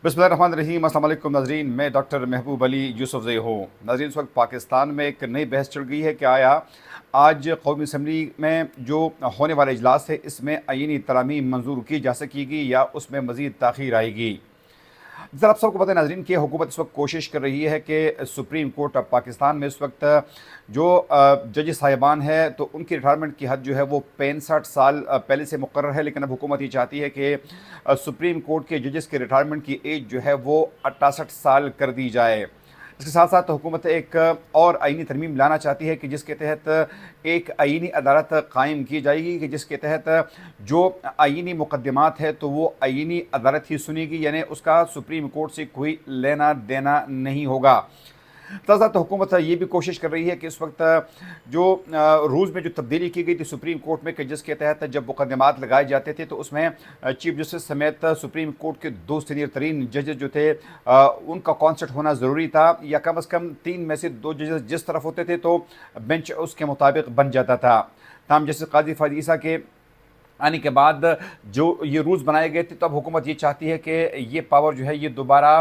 बिस्मिल्लाहिर्रहमानिर्रहीम। अस्सलाम वालेकुम नाज़रीन, मैं डॉक्टर महबूब अली यूसुफ़ज़ई हूँ। नाज़रीन, इस वक्त पाकिस्तान में एक नई बहस चल गई है कि आया आज कौमी असम्बली में जो होने वाला इजलास है इसमें आईनी तरामीम मंजूर की जा सकेगी या उसमें मज़ीद ताख़ीर आएगी। जरा आप सबको पता है नाज़रीन कि हुकूमत इस वक्त कोशिश कर रही है कि सुप्रीम कोर्ट ऑफ पाकिस्तान में इस वक्त जो जज साहिबान है तो उनकी रिटायरमेंट की हद जो है वो 65 साल पहले से मुकर्रर है, लेकिन अब हुकूमत ये चाहती है कि सुप्रीम कोर्ट के जजेस के रिटायरमेंट की एज जो है वो 68 साल कर दी जाए। इसके साथ साथ हुकूमत एक और आईनी तरमीम लाना चाहती है कि जिसके तहत एक आईनी अदालत कायम की जाएगी कि जिसके तहत जो आईनी मुकदमात है तो वो आईनी अदालत ही सुनेगी, यानी उसका सुप्रीम कोर्ट से कोई लेना देना नहीं होगा। साथ हुकूमत ये भी कोशिश कर रही है कि इस वक्त जो रूल्स में जो तब्दीली की गई थी सुप्रीम कोर्ट में कि जिसके तहत जब मुकदमात लगाए जाते थे तो उसमें चीफ जस्टिस समेत सुप्रीम कोर्ट के 2 सीनियर तरीन जजेस जो थे उनका कॉन्सेप्ट होना ज़रूरी था, या कम अज़ कम 3 में से 2 जजेस जिस तरफ होते थे तो बेंच उसके मुताबिक बन जाता था। तमाम जस्टिस काजी फ़ायद ईसा के आने के बाद जो ये रूल्स बनाए गए थे तो अब हुकूमत ये चाहती है कि ये पावर जो है ये दोबारा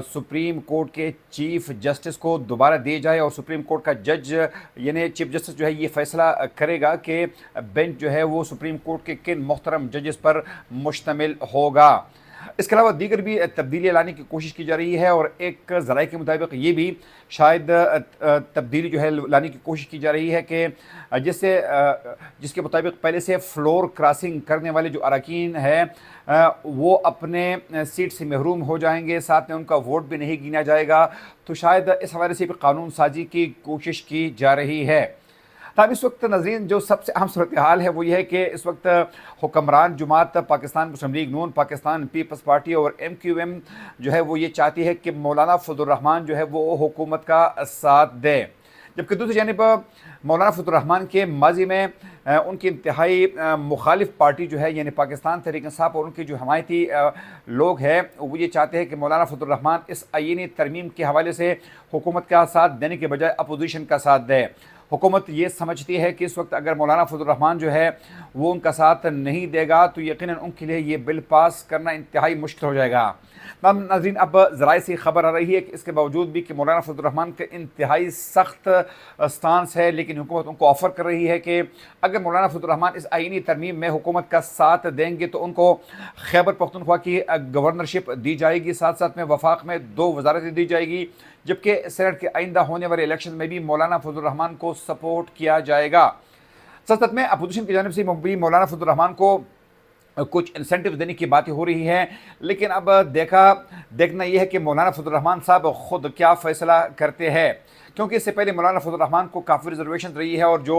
सुप्रीम कोर्ट के चीफ जस्टिस को दोबारा दिए जाए और सुप्रीम कोर्ट का जज यानी चीफ जस्टिस जो है ये फैसला करेगा कि बेंच जो है वो सुप्रीम कोर्ट के किन मोहतरम जजेस पर मुश्तमिल होगा। इसके अलावा दीगर भी तब्दीलियाँ लाने की कोशिश की जा रही है और एक ज़राए के मुताबिक ये भी शायद तब्दीली जो है लाने की कोशिश की जा रही है कि जिसके मुताबिक पहले से फ्लोर क्रॉसिंग करने वाले जो अरकान हैं वो अपने सीट से महरूम हो जाएंगे, साथ में उनका वोट भी नहीं गिना जाएगा। तो शायद इस हवाले से भी कानून साजी की कोशिश की जा रही है। तब इस वक्त नाज़रीन जो सबसे अहम सूरत हाल है वो ये है कि इस वक्त हुक्मरान जुमात पाकिस्तान मुस्लिम लीग नून, पाकिस्तान पीपल्स पार्टी और MQM जो है वो ये चाहती है कि मौलाना फजलुर रहमान जो है वो हुकूमत का साथ दे, जबकि दूसरी जानिब मौलाना फजलुर रहमान के माजी में उनकी इंतहाई मुखालिफ पार्टी जो है यानी पाकिस्तान तहरीक इंसाफ और उनके जो हमायती लोग हैं वो ये चाहते हैं कि मौलाना फजलुर रहमान इस आईनी तरमीम के हवाले से हुकूमत का साथ देने के बजाय अपोजिशन का साथ दे। हुकूमत ये समझती है कि इस वक्त अगर मौलाना फजलुर रहमान जो है वो उनका साथ नहीं देगा तो यकीनन उनके लिए ये बिल पास करना इंतहाई मुश्किल हो जाएगा। नाज़रीन, अब ज़राए से खबर आ रही है कि इसके बावजूद भी कि मौलाना फजलुर रहमान का इंतहाई सख्त स्टांस है, लेकिन हुकूमत उनको ऑफ़र कर रही है कि अगर मौलाना फजलुर रहमान इस आईनी तरमीम में हुकूमत का साथ देंगे तो उनको खैबर पख्तूनख्वा की गवर्नरशिप दी जाएगी, साथ साथ में वफाक में 2 वज़ारतें दी जाएगी, जबकि सेनेट के आइंदा होने वाले इलेक्शन में भी मौलाना फजलुर रहमान को सपोर्ट किया जाएगा। साथ में अपोजिशन की जानिब से भी मौलाना फजलुर रहमान को कुछ इंसेंटिव देने की बातें हो रही हैं, लेकिन अब देखना यह है कि मौलाना फजलुर रहमान साहब खुद क्या फ़ैसला करते हैं, क्योंकि इससे पहले मौलाना फजलुर रहमान को काफ़ी रिजर्वेशन रही है और जो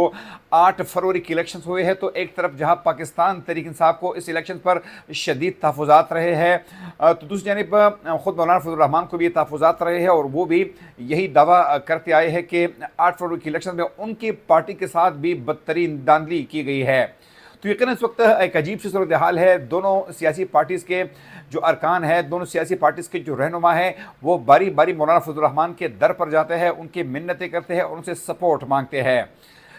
8 फरवरी के इलेक्शन हुए हैं तो एक तरफ जहां पाकिस्तान तहरीक इंसाफ को इस इलेक्शन पर शदीद तहफ़्फ़ुज़ात रहे हैं तो दूसरी जानिब ख़ुद मौलाना फजलुर रहमान को भी तहफ़्फ़ुज़ात रहे हैं और वो भी यही दावा करते आए हैं कि 8 फरवरी के इलेक्शन में उनकी पार्टी के साथ भी बदतरीन धांधली की गई है। तो यकीन इस वक्त एक अजीब सी सूरत हाल है। दोनों सियासी पार्टीज़ के जो अरकान है, दोनों सियासी पार्टीज़ के जो रहनुमा हैं वो बारी बारी मौलाना फजलुर रहमान के दर पर जाते हैं, उनकी मिन्नतें करते हैं और उनसे सपोर्ट मांगते हैं।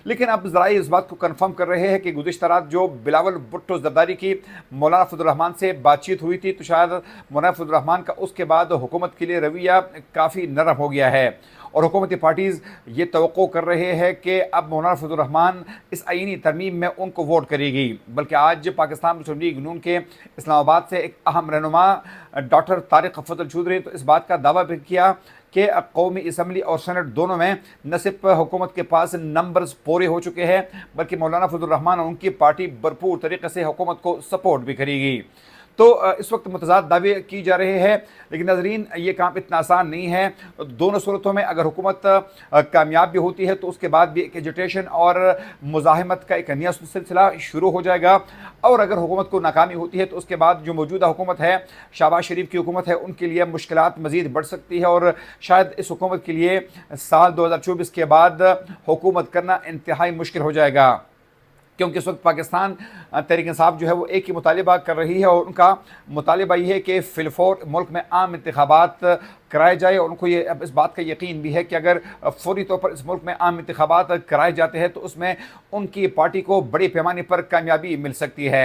लेकिन अब ज़राए इस बात को कन्फर्म कर रहे हैं कि गुज़िश्ता रात जो बिलावल भुट्टो ज़रदारी की मौलाना फजलुर रहमान से बातचीत हुई थी तो शायद मौलाना फजलुर रहमान का उसके बाद हुकूमत के लिए रवैया काफ़ी नरम हो गया है और हुकूमती पार्टीज़ ये तवक्को कर रहे हैं कि अब मौलाना फजलुर रहमान इस आईनी तरमीम में उनको वोट करेगी। बल्कि आज पाकिस्तान मुस्लिम लीग नून के इस्लामाबाद से एक अहम रहनुमा डॉक्टर तारिक फजल चौधरी तो इस बात का दावा भी किया कि कौमी असम्बली और सेनेट दोनों में न सिर्फ हुकूमत के पास नंबर्स पूरे हो चुके हैं बल्कि मौलाना फजलुर रहमान और उनकी पार्टी भरपूर तरीके से हुकूमत को सपोर्ट भी करेगी। तो इस वक्त मुतज़ाद दावे की जा रहे हैं, लेकिन नाज़रीन ये काम इतना आसान नहीं है। दोनों सूरतों में अगर हुकूमत कामयाब भी होती है तो उसके बाद भी एक एजुटेशन और मुज़ाहमत का एक नया सिलसिला शुरू हो जाएगा, और अगर हुकूमत को नाकामी होती है तो उसके बाद जो मौजूदा हुकूमत है, शहबाज शरीफ की हुकूमत है, उनके लिए मुश्किलात मज़ीद बढ़ सकती है और शायद इस हुकूमत के लिए साल 2024 के बाद हुकूमत करना इंतहाई मुश्किल हो जाएगा। क्योंकि इस वक्त पाकिस्तान तहरीक इंसाफ जो है वो एक ही मुतालिबा कर रही है, और उनका मुतालिबा ये है कि फिलफौर मुल्क में आम इंतखाबात कराए जाए। और उनको ये अब इस बात का यकीन भी है कि अगर फौरी तौर पर इस मुल्क में आम इंतखाबात कराए जाते हैं तो उसमें उनकी पार्टी को बड़े पैमाने पर कामयाबी मिल सकती है।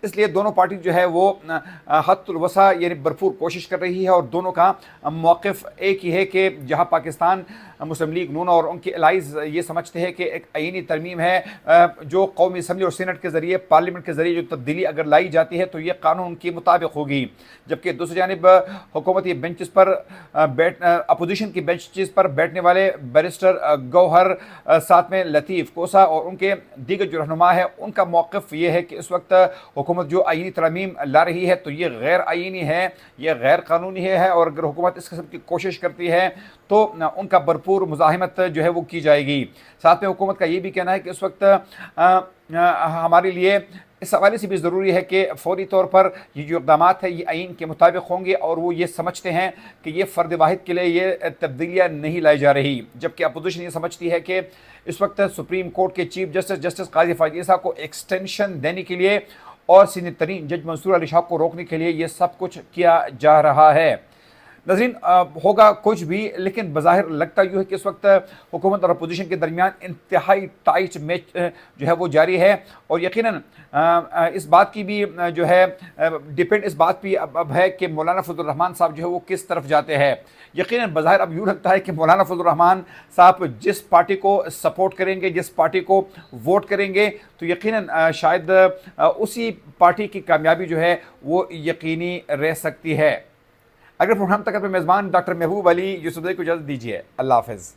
इसलिए दोनों पार्टी जो है वो हद्दुल वसा यानी भरपूर कोशिश कर रही है, और दोनों का मौक़िफ़ एक ही है कि जहाँ पाकिस्तान मुस्लिम लीग नून और उनके एलाइज ये समझते हैं कि एक आईनी तरमीम है जो कौमी असम्बली और सीनेट के ज़रिए पार्लियामेंट के ज़रिए जो तब्दीली अगर लाई जाती है तो ये कानून के मुताबिक होगी। जबकि दूसरी जानिब हुकूमती बेंचेस पर अपोजिशन की बेंचेस पर बैठने वाले बैरिस्टर गौहर, साथ में लतीफ़ कोसा और उनके दीगर जो रहनुमा है, उनका मौक़िफ़ ये है कि इस वक्त हुकूमत जो आईनी तरमीम ला रही है तो ये गैर आईनी है, ये गैर कानूनी है, और अगर हुकूमत इस किस्म की कोशिश करती है तो उनका भरपूर मुज़ाहिमत जो है वो की जाएगी। साथ में हुकूमत का ये भी कहना है कि इस वक्त हमारे लिए इस हवाले से भी ज़रूरी है कि फ़ौरी तौर पर ये जो इक़दाम है ये आइन के मुताबिक होंगे, और वो ये समझते हैं कि ये फ़र्द वाहिद के लिए ये तब्दीलियाँ नहीं लाई जा रही। जबकि अपोजिशन ये समझती है कि इस वक्त सुप्रीम कोर्ट के चीफ जस्टिस काजी फायद ईसा को एक्सटेंशन देने के लिए और सीनियर तरीन जज मंसूर अली शाह को रोकने के लिए ये सब कुछ किया जा रहा है। नज़रीन, होगा कुछ भी, लेकिन बज़ाहिर लगता यूँ है कि इस वक्त हुकूमत और अपोजिशन के दरमियान इंतहाई टाइट मैच जो है वो जारी है, और यकीनन इस बात की भी जो है डिपेंड इस बात पे अब है कि मौलाना फजल रहमान साहब जो है वो किस तरफ जाते हैं। यकीनन बज़ाहिर अब यूँ लगता है कि मौलाना फजल रहमान साहब जिस पार्टी को सपोर्ट करेंगे, जिस पार्टी को वोट करेंगे, तो यकीनन शायद उसी पार्टी की कामयाबी जो है वो यकीनी रह सकती है। अगर प्रोग्राम तक अपने मेज़बान डॉक्टर महबूब अली यूसुफ को इजाज़त दीजिए। अल्लाह हाफ़िज़।